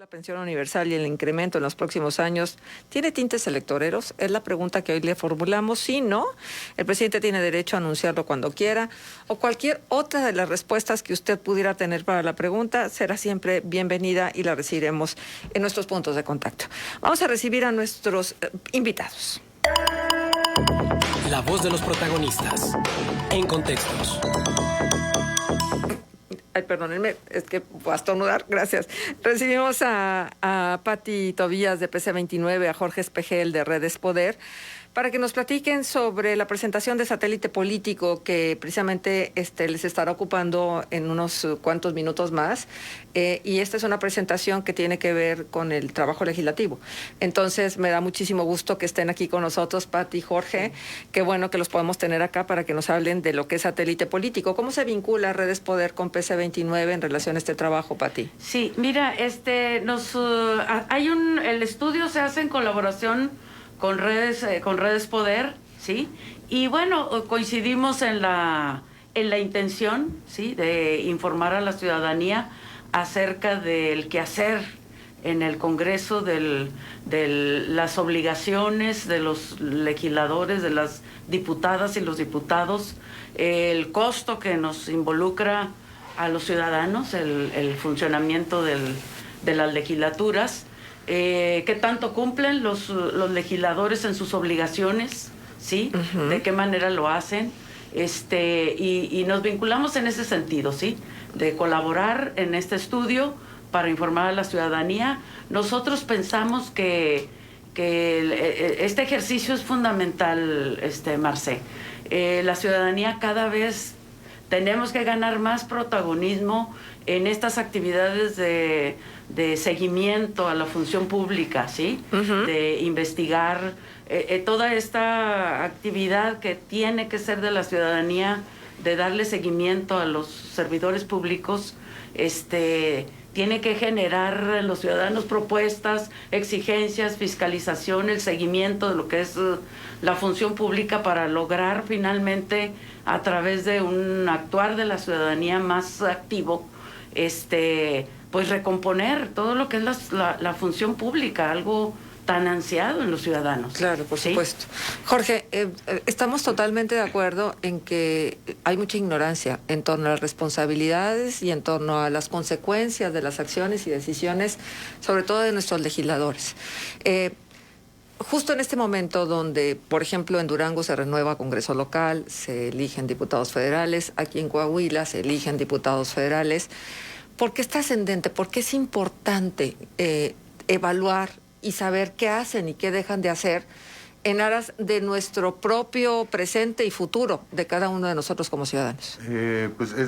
La pensión universal y el incremento en los próximos años tiene tintes electoreros, es la pregunta que hoy le formulamos. Si no, el presidente tiene derecho a anunciarlo cuando quiera, o cualquier otra de las respuestas que usted pudiera tener para la pregunta será siempre bienvenida y la recibiremos en nuestros puntos de contacto. Vamos a recibir a nuestros invitados. La voz de los protagonistas, en Contextos. Ay, perdónenme, es que voy a estornudar, gracias. Recibimos a Pati Tobías de PC29, a Jorge Espejel de Redes Poder, para que nos platiquen sobre la presentación de Satélite Político que precisamente les estará ocupando en unos cuantos minutos más. Y esta es una presentación que tiene que ver con el trabajo legislativo. Entonces, me da muchísimo gusto que estén aquí con nosotros, Pati y Jorge. Qué bueno que los podemos tener acá para que nos hablen de lo que es Satélite Político. ¿Cómo se vincula Redes Poder con PC29 en relación a este trabajo, Pati? Sí, mira, el estudio se hace en colaboración con redes Poder, ¿sí? Y bueno, coincidimos en la intención, ¿sí?, de informar a la ciudadanía acerca del quehacer en el Congreso, de las obligaciones de los legisladores, de las diputadas y los diputados, el costo que nos involucra a los ciudadanos, el funcionamiento de las legislaturas, qué tanto cumplen los legisladores en sus obligaciones, ¿sí? Uh-huh. De qué manera lo hacen, y nos vinculamos en ese sentido, ¿sí? De colaborar en este estudio para informar a la ciudadanía. Nosotros pensamos que este ejercicio es fundamental, Marcé. La ciudadanía cada vez tenemos que ganar más protagonismo en estas actividades de seguimiento a la función pública, ¿sí? Uh-huh. De investigar toda esta actividad que tiene que ser de la ciudadanía, de darle seguimiento a los servidores públicos, tiene que generar en los ciudadanos propuestas, exigencias, fiscalización, el seguimiento de lo que es la función pública para lograr finalmente, a través de un actuar de la ciudadanía más activo, pues recomponer todo lo que es la función pública, algo tan ansiado en los ciudadanos. Claro, por ¿sí? supuesto. Jorge, estamos totalmente de acuerdo en que hay mucha ignorancia en torno a las responsabilidades y en torno a las consecuencias de las acciones y decisiones, sobre todo de nuestros legisladores. Justo en este momento donde, por ejemplo, en Durango se renueva Congreso local, se eligen diputados federales, aquí en Coahuila se eligen diputados federales, ¿por qué es trascendente? ¿Por qué es importante evaluar y saber qué hacen y qué dejan de hacer en aras de nuestro propio presente y futuro de cada uno de nosotros como ciudadanos?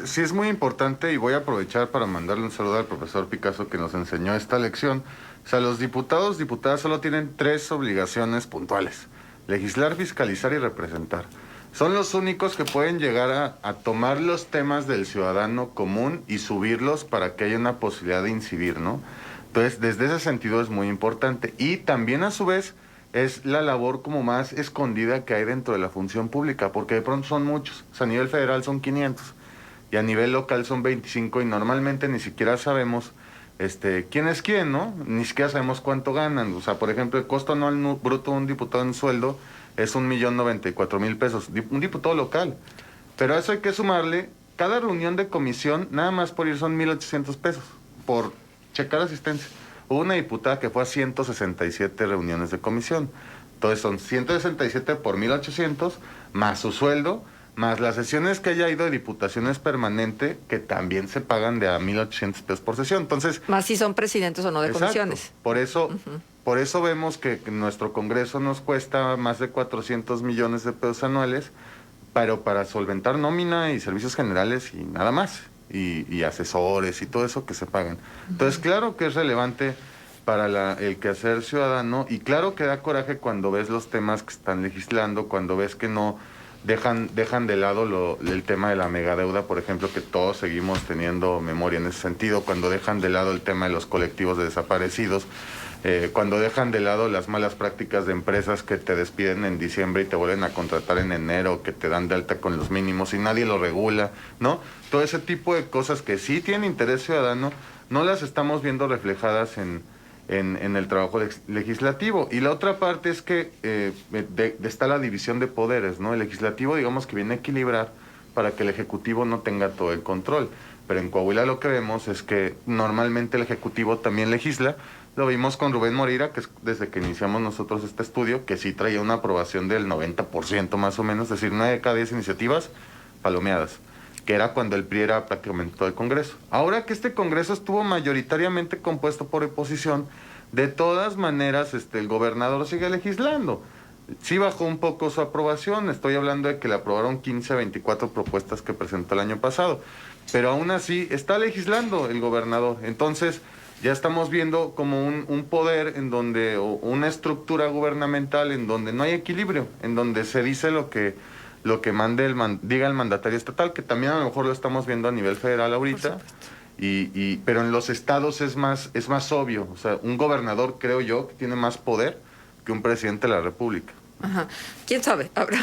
Sí es muy importante, y voy a aprovechar para mandarle un saludo al profesor Picasso que nos enseñó esta lección. O sea, los diputadas solo tienen 3 obligaciones puntuales: legislar, fiscalizar y representar. Son los únicos que pueden llegar a tomar los temas del ciudadano común y subirlos para que haya una posibilidad de incidir, ¿no? Entonces, desde ese sentido es muy importante. Y también, a su vez, es la labor como más escondida que hay dentro de la función pública, porque de pronto son muchos. O sea, a nivel federal son 500 y a nivel local son 25, y normalmente ni siquiera sabemos quién es quién, ¿no? Ni siquiera sabemos cuánto ganan. O sea, por ejemplo, el costo anual bruto de un diputado en sueldo es 1,094,000 pesos, un diputado local. Pero a eso hay que sumarle, cada reunión de comisión, nada más por ir, son 1,800 pesos por checar asistencia. Hubo una diputada que fue a 167 reuniones de comisión. Entonces son 167 por 1,800, más su sueldo, más las sesiones que haya ido de diputaciones permanente, que también se pagan de a 1,800 pesos por sesión. Entonces, más si son presidentes o no de exacto, comisiones. Por eso vemos que nuestro Congreso nos cuesta más de 400 millones de pesos anuales, pero para solventar nómina y servicios generales y nada más. Y asesores y todo eso que se pagan. Entonces, claro que es relevante para el quehacer ciudadano, y claro que da coraje cuando ves los temas que están legislando, cuando ves que no dejan de lado el tema de la megadeuda, por ejemplo, que todos seguimos teniendo memoria en ese sentido, cuando dejan de lado el tema de los colectivos de desaparecidos, cuando dejan de lado las malas prácticas de empresas que te despiden en diciembre y te vuelven a contratar en enero, que te dan de alta con los mínimos y nadie lo regula, ¿no? Todo ese tipo de cosas que sí tienen interés ciudadano, no las estamos viendo reflejadas en el trabajo legislativo. Y la otra parte es que está la división de poderes, ¿no? El legislativo, digamos que viene a equilibrar para que el ejecutivo no tenga todo el control. Pero en Coahuila lo que vemos es que normalmente el ejecutivo también legisla. Lo vimos con Rubén Moreira, que es desde que iniciamos nosotros este estudio, que sí traía una aprobación del 90% más o menos, es decir, 9 de cada 10 iniciativas palomeadas, que era cuando el PRI era prácticamente todo el Congreso. Ahora que este Congreso estuvo mayoritariamente compuesto por oposición, de todas maneras el gobernador sigue legislando. Sí bajó un poco su aprobación, estoy hablando de que le aprobaron 15 a 24 propuestas que presentó el año pasado, pero aún así está legislando el gobernador. Entonces ya estamos viendo como un poder en donde, o una estructura gubernamental en donde no hay equilibrio, en donde se dice lo que mande diga el mandatario estatal, que también a lo mejor lo estamos viendo a nivel federal ahorita, pero en los estados es más obvio. O sea, un gobernador, creo yo, que tiene más poder que un presidente de la República. Ajá. ¿Quién sabe? Habrá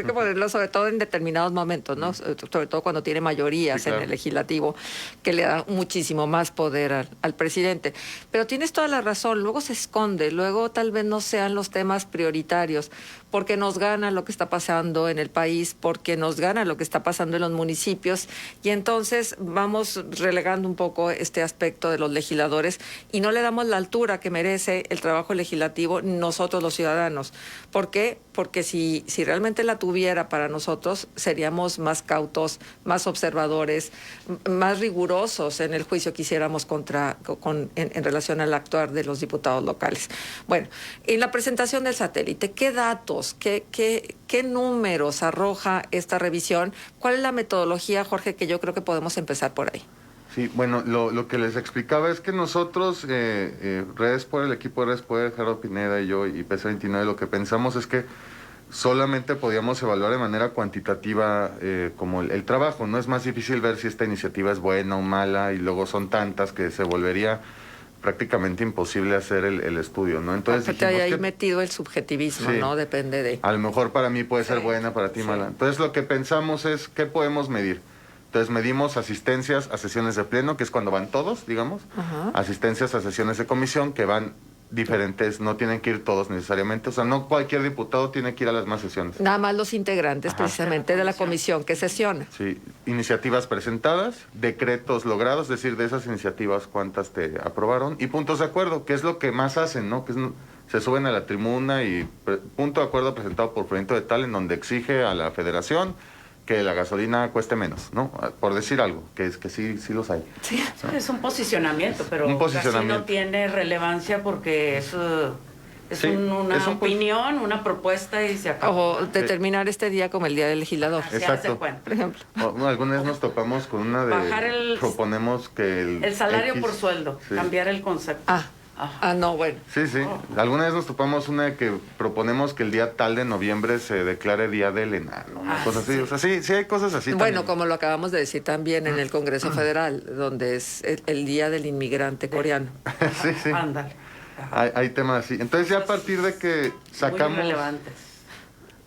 que ponerlo sobre todo en determinados momentos, ¿no? Sobre todo cuando tiene mayorías, sí, claro, en el legislativo, que le da muchísimo más poder al presidente. Pero tienes toda la razón, luego se esconde, luego tal vez no sean los temas prioritarios, porque nos gana lo que está pasando en el país, porque nos gana lo que está pasando en los municipios, y entonces vamos relegando un poco este aspecto de los legisladores y no le damos la altura que merece el trabajo legislativo nosotros los ciudadanos. ¿Por qué? Porque si realmente la tuviera para nosotros, seríamos más cautos, más observadores, más rigurosos en el juicio que hiciéramos en relación al actuar de los diputados locales. Bueno, en la presentación del satélite, ¿qué datos, qué números arroja esta revisión? ¿Cuál es la metodología, Jorge, que yo creo que podemos empezar por ahí? Sí, bueno, lo que les explicaba es que nosotros, el equipo de Redes Poder, Gerardo Pineda y yo, y PC29, lo que pensamos es que solamente podíamos evaluar de manera cuantitativa como el trabajo. No es más difícil ver si esta iniciativa es buena o mala, y luego son tantas que se volvería prácticamente imposible hacer el estudio, ¿no? Entonces porque hay ahí metido el subjetivismo, sí, ¿no? Depende de... A lo mejor para mí puede ser buena, para ti sí, mala. Entonces lo que pensamos es, ¿qué podemos medir? Entonces medimos asistencias a sesiones de pleno, que es cuando van todos, digamos, asistencias a sesiones de comisión, que van diferentes, no tienen que ir todos necesariamente, o sea, no cualquier diputado tiene que ir a las más sesiones. Nada más los integrantes precisamente de la comisión que sesiona. Sí, iniciativas presentadas, decretos logrados, es decir, de esas iniciativas cuántas te aprobaron, y puntos de acuerdo, que es lo que más hacen, ¿no? Que se suben a la tribuna y punto de acuerdo presentado por proyecto de tal, en donde exige a la federación que la gasolina cueste menos, ¿no? Por decir algo, que sí los hay. Sí, ¿no? Es un posicionamiento, pero casi no tiene relevancia porque es una opinión, una propuesta y se acabó. O determinar este día como el día del legislador. Exacto. Por ejemplo. Alguna vez nos topamos con una de... proponemos que el salario por sueldo, sí, cambiar el concepto. No, bueno. Sí. Alguna vez nos topamos una de que proponemos que el día tal de noviembre se declare Día del Enano, cosas así. Sí. O sea, sí hay cosas así. Bueno, también, como lo acabamos de decir también en el Congreso Federal, donde es el Día del Inmigrante Coreano. Sí. Ándale. Hay temas así. Entonces ya a partir de que sacamos... Muy relevantes.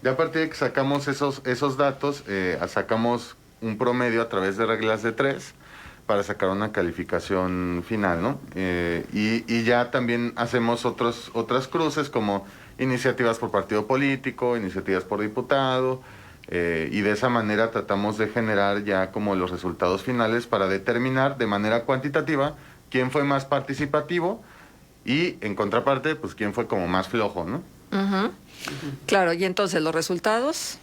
Ya a partir de que sacamos esos datos, sacamos un promedio a través de reglas de 3 para sacar una calificación final, ¿no? Y ya también hacemos otras cruces como iniciativas por partido político, iniciativas por diputado, y de esa manera tratamos de generar ya como los resultados finales para determinar de manera cuantitativa quién fue más participativo y, en contraparte, pues quién fue como más flojo, ¿no? Claro, y entonces los resultados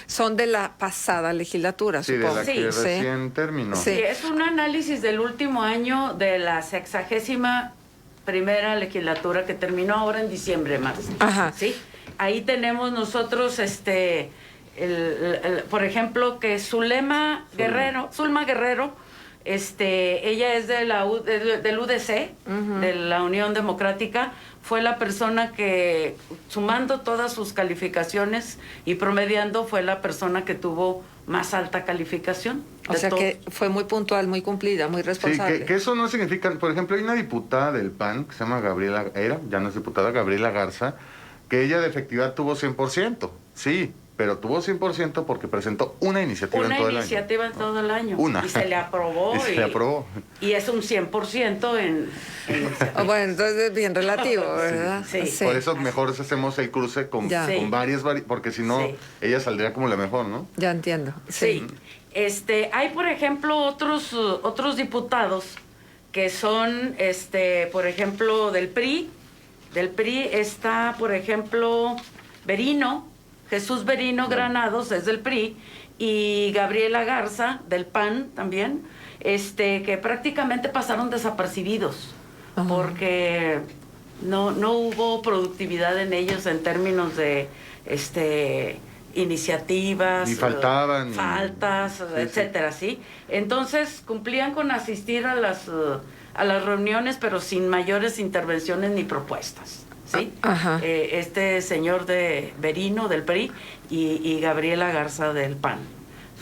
son de la pasada legislatura, supongo. De la que recién terminó. Sí, es un análisis del último año de la 61ª legislatura que terminó ahora en diciembre más. Sí, ahí tenemos nosotros, por ejemplo, que Zulma Guerrero, ella es del UDC, de la Unión Democrática, fue la persona que, sumando todas sus calificaciones y promediando, fue la persona que tuvo más alta calificación. O sea que fue muy puntual, muy cumplida, muy responsable. Sí, que eso no significa, por ejemplo, hay una diputada del PAN que se llama ya no es diputada, Gabriela Garza, que ella de efectividad tuvo 100%, sí, pero tuvo 100% porque presentó una iniciativa en todo el año. Una iniciativa en todo el año. Una. Y se le aprobó. Y se le aprobó. Y es un 100% en iniciativa. Bueno, entonces es bien relativo, ¿verdad? Sí. Por eso mejor hacemos el cruce con Ya. Sí. varias, porque si no, Sí. ella saldría como la mejor, ¿no? Ya entiendo. Sí. Hay, por ejemplo, otros diputados que son, por ejemplo, del PRI. Del PRI está, por ejemplo, Jesús Berino Granados, es del PRI, y Gabriela Garza, del PAN también, que prácticamente pasaron desapercibidos, Ajá. porque no hubo productividad en ellos en términos de iniciativas, Y faltaban. faltas, Sí, etcétera, ¿sí? Entonces cumplían con asistir a las reuniones, pero sin mayores intervenciones ni propuestas, ¿sí? Ajá. Este señor de Berino del PRI y Gabriela Garza del PAN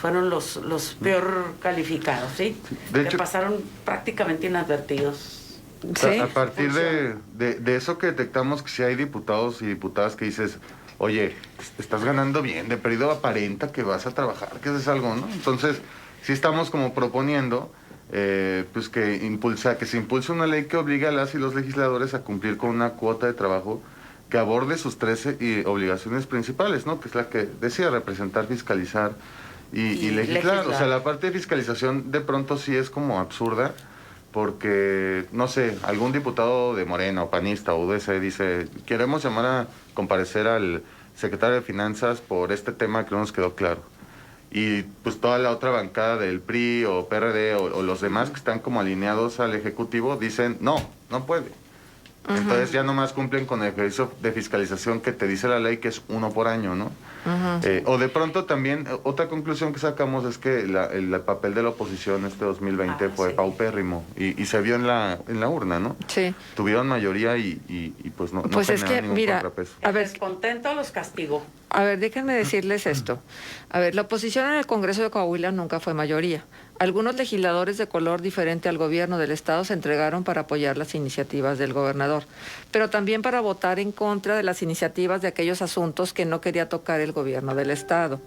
fueron los peor calificados, ¿sí? De que hecho, pasaron prácticamente inadvertidos. Sí. A partir de eso que detectamos que si hay diputados y diputadas que dices, oye, estás ganando bien, de perdido aparenta que vas a trabajar, que haces algo, ¿no? Entonces, sí estamos como proponiendo pues que se impulse una ley que obligue a las y los legisladores a cumplir con una cuota de trabajo que aborde sus 13 obligaciones principales, ¿no? Que es la que decía, representar, fiscalizar y legislar. O sea, la parte de fiscalización de pronto sí es como absurda, porque, no sé, algún diputado de Morena o panista o UDC dice, queremos llamar a comparecer al secretario de Finanzas por este tema que no nos quedó claro. Y pues toda la otra bancada del PRI o PRD o los demás que están como alineados al Ejecutivo dicen, no puede. Ajá. Entonces ya nomás cumplen con el ejercicio de fiscalización que te dice la ley, que es 1 por año, ¿no? Ajá. O de pronto también, otra conclusión que sacamos es que el papel de la oposición 2020 fue sí. paupérrimo y se vio en la urna, ¿no? Sí. Tuvieron mayoría y pues no Pues es generaron que, ningún mira, contrapeso. a El ver, descontento los castigó. A ver, déjenme decirles esto. A ver, la oposición en el Congreso de Coahuila nunca fue mayoría. Algunos legisladores de color diferente al gobierno del Estado se entregaron para apoyar las iniciativas del gobernador, pero también para votar en contra de las iniciativas de aquellos asuntos que no quería tocar el gobierno del Estado.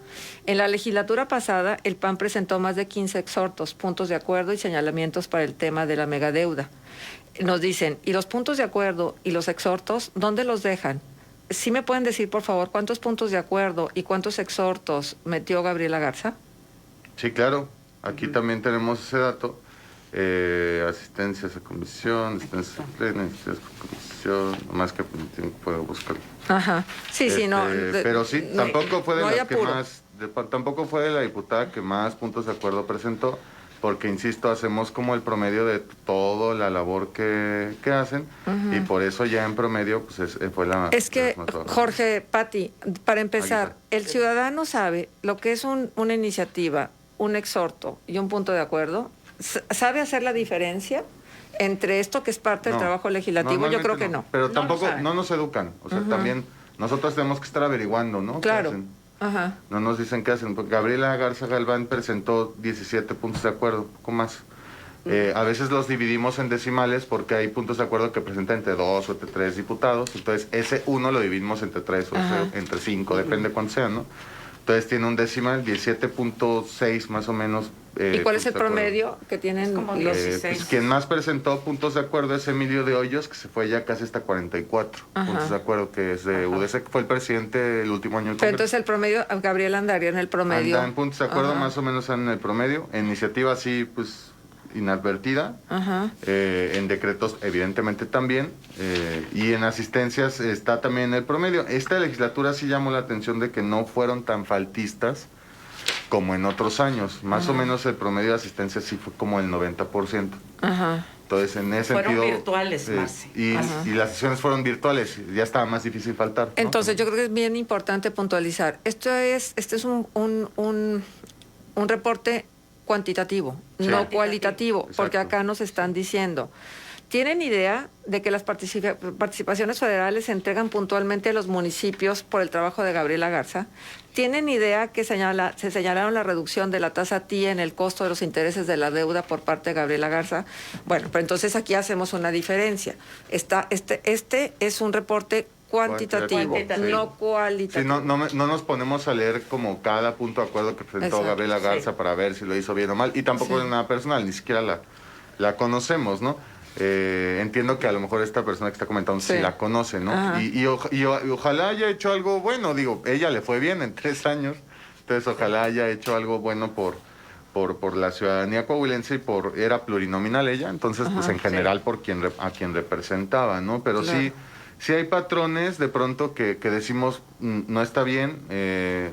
En la legislatura pasada, el PAN presentó más de 15 exhortos, puntos de acuerdo y señalamientos para el tema de la megadeuda. Nos dicen, ¿y los puntos de acuerdo y los exhortos, dónde los dejan? ¿Sí me pueden decir, por favor, cuántos puntos de acuerdo y cuántos exhortos metió Gabriela Garza? Sí, claro. Aquí también tenemos ese dato. Asistencias a comisión, asistencias a pleno, asistencias a comisión, más que puedo buscar. Ajá. Sí, sí, no. Pero sí, tampoco fue de no hay las que apuro. más, tampoco fue de la diputada que más puntos de acuerdo presentó, porque insisto, hacemos como el promedio de toda la labor que hacen, y por eso ya en promedio pues fue la... Es que, más baja. Jorge, Pati, para empezar, Aquí el ciudadano sabe lo que es una iniciativa, un exhorto y un punto de acuerdo. ¿Sabe hacer la diferencia entre esto que es parte del No, trabajo legislativo? Yo creo que no. Pero No tampoco, lo saben. no nos educan, o sea, también nosotros tenemos que estar averiguando, ¿no? ¿Qué Claro. hacen? Ajá. No nos dicen qué hacen. Porque Gabriela Garza Galván presentó 17 puntos de acuerdo, poco más. A veces los dividimos en decimales porque hay puntos de acuerdo que presentan entre 2 o entre 3 diputados. Entonces, ese 1 lo dividimos entre 3 o Ajá. entre 5, depende cuánto sean, ¿no? Entonces, tiene un decimal, 17.6 más o menos. ¿Y cuál es el puntos de acuerdo. promedio que tienen Es como los... 16. Pues quien más presentó puntos de acuerdo es Emilio de Hoyos, que se fue ya casi hasta 44 Ajá. puntos de acuerdo, que es de UDC, que fue el presidente el último año del Pero Congreso. entonces el promedio, Gabriela andaría en el promedio. Anda en puntos de acuerdo, Ajá. más o menos en el promedio. En iniciativa así, pues, inadvertida. Ajá. En decretos, evidentemente, también. Y en asistencias está también en el promedio. Esta legislatura sí llamó la atención de que no fueron tan faltistas como en otros años. Más o menos el promedio de asistencia sí fue como el 90%. Ajá. Entonces, en ese Fueron sentido... virtuales, Marci. y las sesiones fueron virtuales. Ya estaba más difícil faltar, ¿no? Entonces, yo creo que es bien importante puntualizar. Este es un reporte cuantitativo, Sí. no cualitativo, Exacto. porque acá nos están diciendo, ¿tienen idea de que las participaciones federales se entregan puntualmente a los municipios por el trabajo de Gabriela Garza? ¿Tienen idea que se señalaron la reducción de la tasa TIE en el costo de los intereses de la deuda por parte de Gabriela Garza? Bueno, pero entonces aquí hacemos una diferencia. Este es un reporte cuantitativo, Cuantitativo. no cualitativo. Sí, no nos ponemos a leer como cada punto de acuerdo que presentó Exacto, Gabriela Garza sí. para ver si lo hizo bien o mal, y tampoco Sí. es nada personal, ni siquiera la conocemos, ¿no? Entiendo que a lo mejor esta persona que está comentando sí Sí. la conoce, ¿no? Ajá. Y ojalá haya hecho algo bueno, digo, ella le fue bien en 3 años, entonces ojalá haya hecho algo bueno por la ciudadanía coahuilense y era plurinominal ella, entonces pues Ajá, en general por a quien representaba, ¿no? Pero Claro. sí hay patrones de pronto que decimos no está bien,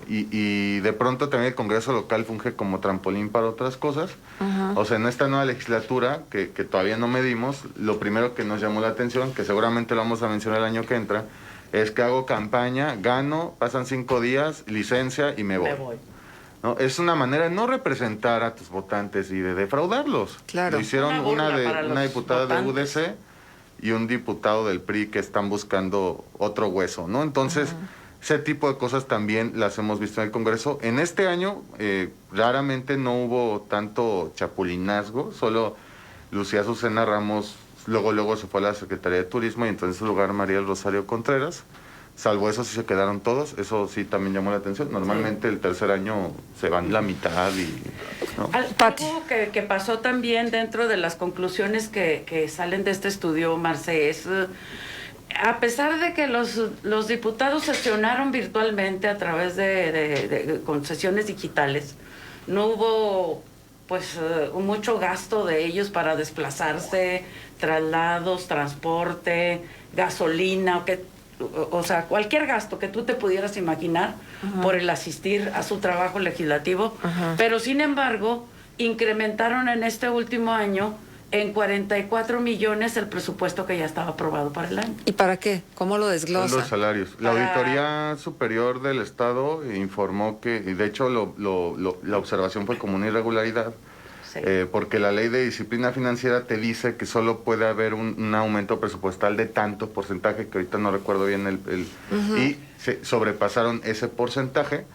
y de pronto también el Congreso local funge como trampolín para otras cosas. Ajá. O sea, en esta nueva legislatura que todavía no medimos, lo primero que nos llamó la atención, que seguramente lo vamos a mencionar el año que entra, es que hago campaña, gano, pasan 5 días, licencia y me voy. Me voy. ¿No? Es una manera de no representar a tus votantes y de defraudarlos. Claro. Lo hicieron Una burla para una los diputada votantes. de UDC y un diputado del PRI que están buscando otro hueso, ¿no? Entonces, ese tipo de cosas también las hemos visto en el Congreso. En este año, raramente no hubo tanto chapulinazgo, solo Lucía Azucena Ramos luego se fue a la Secretaría de Turismo y entonces en su lugar María del Rosario Contreras. Salvo eso sí se quedaron todos, eso sí también llamó la atención. Normalmente el tercer año se van la mitad y... ¿no? Pati. Algo que pasó también dentro de las conclusiones que salen de este estudio, Marce, es a pesar de que los diputados sesionaron virtualmente a través con sesiones digitales, no hubo pues mucho gasto de ellos para desplazarse, traslados, transporte, gasolina, o sea, cualquier gasto que tú te pudieras imaginar por el asistir a su trabajo legislativo, pero sin embargo incrementaron en este último año en 44 millones el presupuesto que ya estaba aprobado para el año. ¿Y para qué? ¿Cómo lo Son desglosa? los salarios. La Para- Auditoría Superior del Estado informó que, y de hecho la observación fue como una irregularidad, Sí. porque la ley de disciplina financiera te dice que solo puede haber un aumento presupuestal de tanto porcentaje, que ahorita no recuerdo bien y se sobrepasaron ese porcentaje,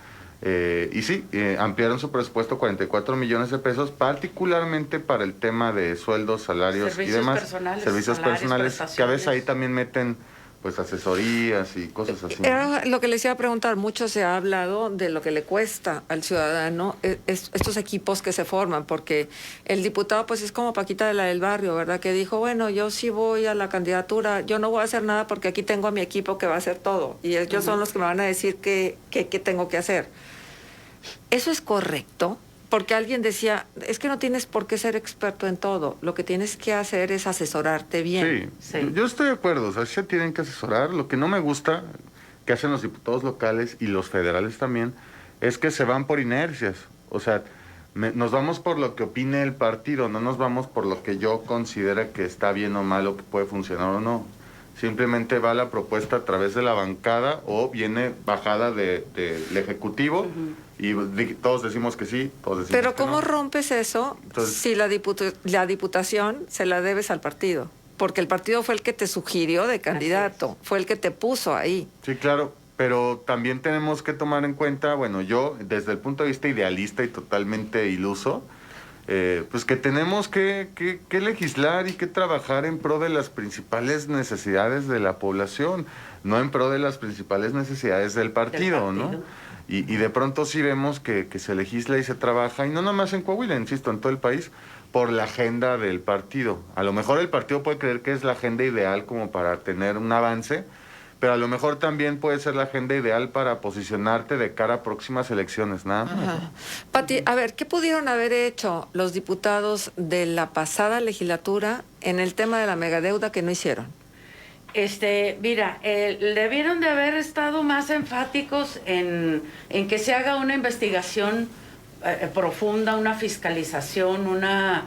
y sí, ampliaron su presupuesto 44 millones de pesos, particularmente para el tema de sueldos, salarios Servicios y demás. personales, Servicios salarios, personales, que a veces prestaciones. ahí también meten pues asesorías y cosas así. ¿no? Era lo que les iba a preguntar. Mucho se ha hablado de lo que le cuesta al ciudadano estos equipos que se forman, porque el diputado pues es como Paquita de la del barrio, ¿verdad? Que dijo, bueno, yo sí voy a la candidatura, yo no voy a hacer nada porque aquí tengo a mi equipo que va a hacer todo y ellos son los que me van a decir qué tengo que hacer. ¿Eso es correcto? Porque alguien decía, es que no tienes por qué ser experto en todo, lo que tienes que hacer es asesorarte bien. Sí, Sí. yo estoy de acuerdo, o sea, sí se tienen que asesorar. Lo que no me gusta que hacen los diputados locales y los federales también es que se van por inercias. O sea, nos vamos por lo que opine el partido, no nos vamos por lo que yo considere que está bien o mal o que puede funcionar o no. Simplemente va la propuesta a través de la bancada o viene bajada del Ejecutivo y todos decimos que sí, todos decimos Pero que ¿cómo no. rompes eso Entonces- si la diputación se la debes al partido? Porque el partido fue el que te sugirió de candidato, fue el que te puso ahí. Sí, claro, pero también tenemos que tomar en cuenta, bueno, yo desde el punto de vista idealista y totalmente iluso, pues que tenemos que legislar y que trabajar en pro de las principales necesidades de la población, no en pro de las principales necesidades del partido, ¿no? Y de pronto sí vemos que se legisla y se trabaja, y no nomás en Coahuila, insisto, en todo el país, por la agenda del partido. A lo mejor el partido puede creer que es la agenda ideal como para tener un avance, pero a lo mejor también puede ser la agenda ideal para posicionarte de cara a próximas elecciones, nada más. Ajá. Pati, a ver, ¿qué pudieron haber hecho los diputados de la pasada legislatura en el tema de la megadeuda que no hicieron? Mira, debieron de haber estado más enfáticos en que se haga una investigación profunda, una fiscalización, una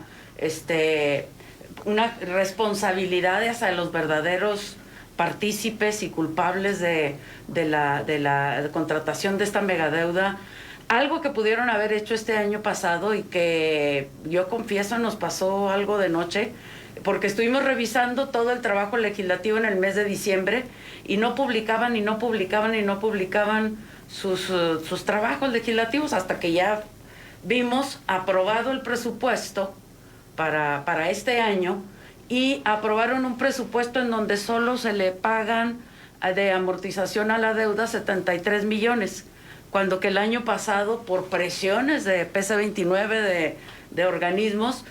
responsabilidad hacia los verdaderos partícipes y culpables de la contratación de esta megadeuda. Algo que pudieron haber hecho este año pasado y que yo confieso nos pasó algo de noche, porque estuvimos revisando todo el trabajo legislativo en el mes de diciembre y no publicaban sus trabajos legislativos hasta que ya vimos aprobado el presupuesto para este año, y aprobaron un presupuesto en donde solo se le pagan de amortización a la deuda 73 millones, cuando que el año pasado, por presiones de PC29 de organismos,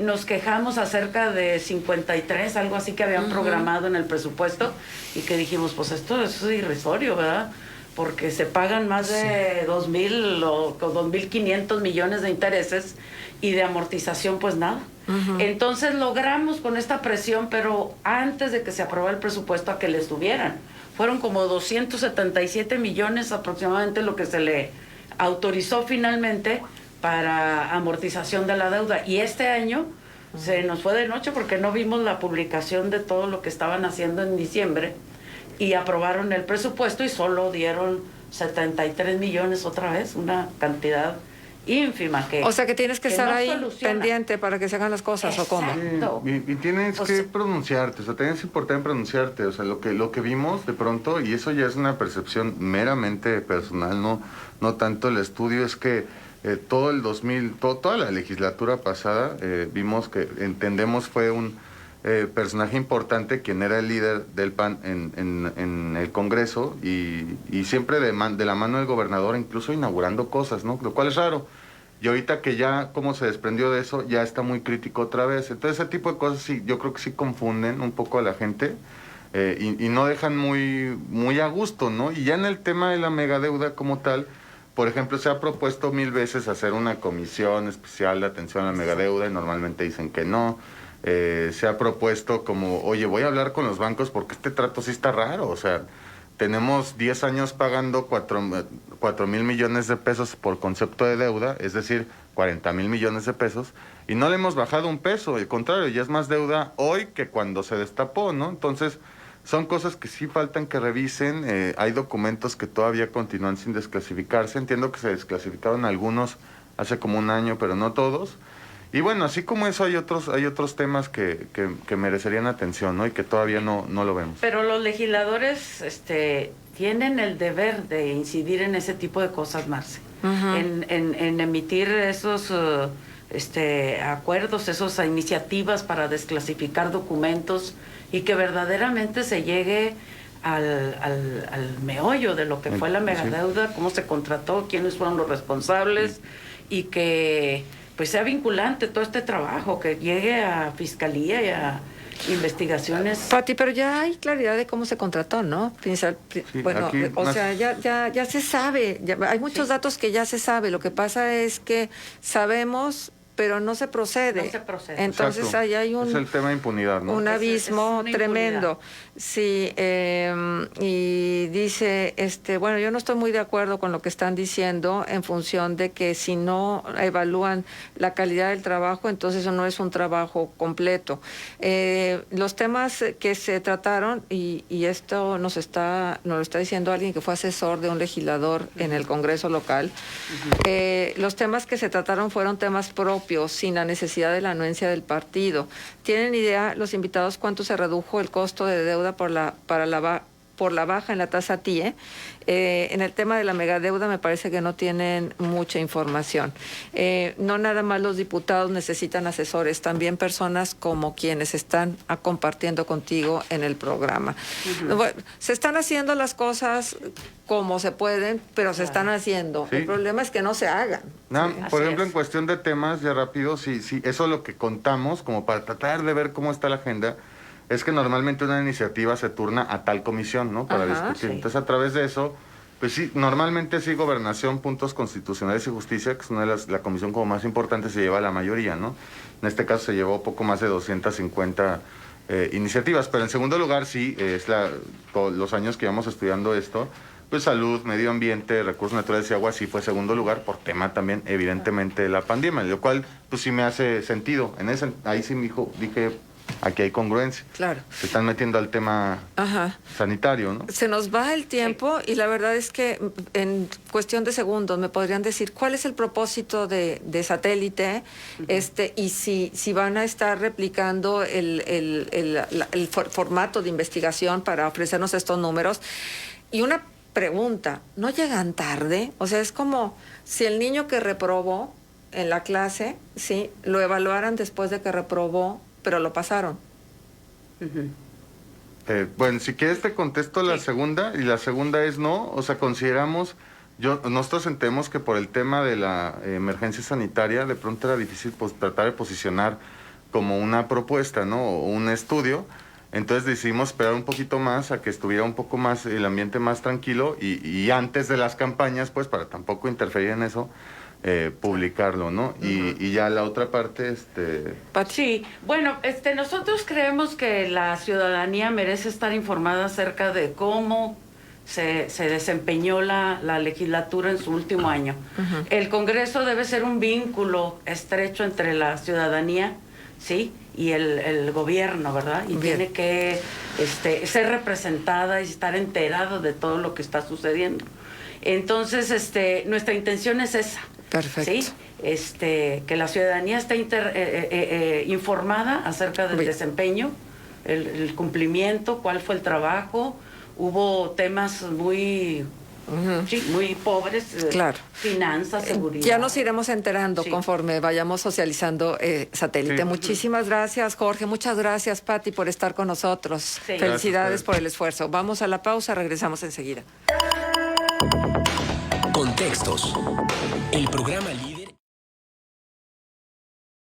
nos quejamos acerca de 53, algo así que habían programado en el presupuesto, y que dijimos, pues esto es irrisorio, ¿verdad? Porque se pagan más de 2.000 o 2.500 millones de intereses, y de amortización pues nada. Entonces logramos con esta presión, pero antes de que se aprobara el presupuesto, a que le subieran. Fueron como 277 millones aproximadamente lo que se le autorizó finalmente para amortización de la deuda. Y este año se nos fue de noche porque no vimos la publicación de todo lo que estaban haciendo en diciembre, y aprobaron el presupuesto y solo dieron 73 millones otra vez, una cantidad ínfima que... O sea que tienes que estar no ahí soluciona. pendiente para que se hagan las cosas. Exacto. ¿O cómo? Y tienes O que sea, pronunciarte, o sea, tienes importante pronunciarte, o sea, lo que vimos de pronto, y eso ya es una percepción meramente personal, no tanto el estudio, es que todo el 2000, toda la legislatura pasada, vimos que, entendemos, fue un personaje importante quien era el líder del PAN en el Congreso, y siempre de la mano del gobernador, incluso inaugurando cosas, ¿no? Lo cual es raro. Y ahorita que ya, como se desprendió de eso, ya está muy crítico otra vez. Entonces, ese tipo de cosas sí, yo creo que sí confunden un poco a la gente, y no dejan muy a gusto, ¿no? Y ya en el tema de la megadeuda como tal, por ejemplo, se ha propuesto 1000 veces hacer una comisión especial de atención a la megadeuda, y normalmente dicen que no. Se ha propuesto como, oye, voy a hablar con los bancos porque este trato sí está raro, o sea, tenemos 10 años pagando 4,000 millones de pesos por concepto de deuda, es decir, 40,000 millones de pesos, y no le hemos bajado un peso, al contrario, ya es más deuda hoy que cuando se destapó, ¿no? Entonces, son cosas que sí faltan que revisen. Hay documentos que todavía continúan sin desclasificarse, entiendo que se desclasificaron algunos hace como un año, pero no todos. Y bueno, así como eso hay otros temas que merecerían atención, ¿no? Y que todavía no lo vemos. pero los legisladores tienen el deber de incidir en ese tipo de cosas, Marce. En emitir esos acuerdos, esas iniciativas para desclasificar documentos, y que verdaderamente se llegue al meollo de lo que fue la megadeuda, cómo se contrató, quiénes fueron los responsables, y que pues sea vinculante todo este trabajo, que llegue a fiscalía y a investigaciones. Pati, pero ya hay claridad de cómo se contrató, ¿no? Bueno, aquí o más... sea, ya se sabe, hay muchos datos que ya se sabe. Lo que pasa es que sabemos, pero no se procede. No se procede. Entonces Exacto. ahí hay es el tema de impunidad, ¿no? un abismo es una tremendo. Sí, y dice, bueno, yo no estoy muy de acuerdo con lo que están diciendo, en función de que si no evalúan la calidad del trabajo, entonces eso no es un trabajo completo. Los temas que se trataron, y esto nos lo está diciendo alguien que fue asesor de un legislador en el Congreso local, los temas que se trataron fueron temas propios, sin la necesidad de la anuencia del partido. ¿Tienen idea los invitados cuánto se redujo el costo de deuda por la baja en la tasa TIE? En el tema de la megadeuda me parece que no tienen mucha información. No nada más los diputados necesitan asesores, también personas como quienes están compartiendo contigo en el programa. Bueno, se están haciendo las cosas como se pueden, pero se están haciendo. Sí. El problema es que no se hagan. Por ejemplo, es. en cuestión de temas, ya rápido, sí, eso es lo que contamos, como para tratar de ver cómo está la agenda, es que normalmente una iniciativa se turna a tal comisión, ¿no? Para discutir. Sí. Entonces, a través de eso, pues sí, normalmente sí, Gobernación, Puntos Constitucionales y Justicia, que es una de la comisión como más importante, se lleva la mayoría, ¿no? En este caso se llevó poco más de 250 iniciativas, pero en segundo lugar, sí, los años que llevamos estudiando esto, pues salud, medio ambiente, recursos naturales y agua, sí fue segundo lugar por tema también, evidentemente, de la pandemia, lo cual, pues sí me hace sentido. Ahí sí dije, aquí hay congruencia. Claro. Se están metiendo al tema sanitario, ¿no? Se nos va el tiempo, y la verdad es que en cuestión de segundos me podrían decir cuál es el propósito de satélite, y si van a estar replicando el formato de investigación para ofrecernos estos números. Y una pregunta, ¿no llegan tarde? O sea, es como si el niño que reprobó en la clase, sí, lo evaluaran después de que reprobó, pero lo pasaron. Bueno, si quieres te contesto la Sí. segunda, y la segunda es no, o sea, consideramos, nosotros entendemos que por el tema de la emergencia sanitaria, de pronto era difícil pues, tratar de posicionar como una propuesta, ¿no? O un estudio, entonces decidimos esperar un poquito más a que estuviera un poco más, el ambiente más tranquilo, y antes de las campañas, pues, para tampoco interferir en eso, publicarlo, ¿no? Y ya la otra parte, Sí, bueno, nosotros creemos que la ciudadanía merece estar informada acerca de cómo se desempeñó la legislatura en su último año. El Congreso debe ser un vínculo estrecho entre la ciudadanía, ¿sí? Y el gobierno, ¿verdad? Y Bien. tiene que ser representada y estar enterado de todo lo que está sucediendo. Entonces, nuestra intención es esa. Perfecto. ¿Sí? Que la ciudadanía esté informada acerca del Bien. desempeño, el cumplimiento, cuál fue el trabajo. Hubo temas muy pobres, Claro. finanzas, seguridad. Ya nos iremos enterando Sí. conforme vayamos socializando Satélite. Sí. Muchísimas gracias, Jorge. Muchas gracias, Pati, por estar con nosotros. Sí. Felicidades Gracias. por el esfuerzo. Vamos a la pausa, regresamos enseguida. Contextos. El programa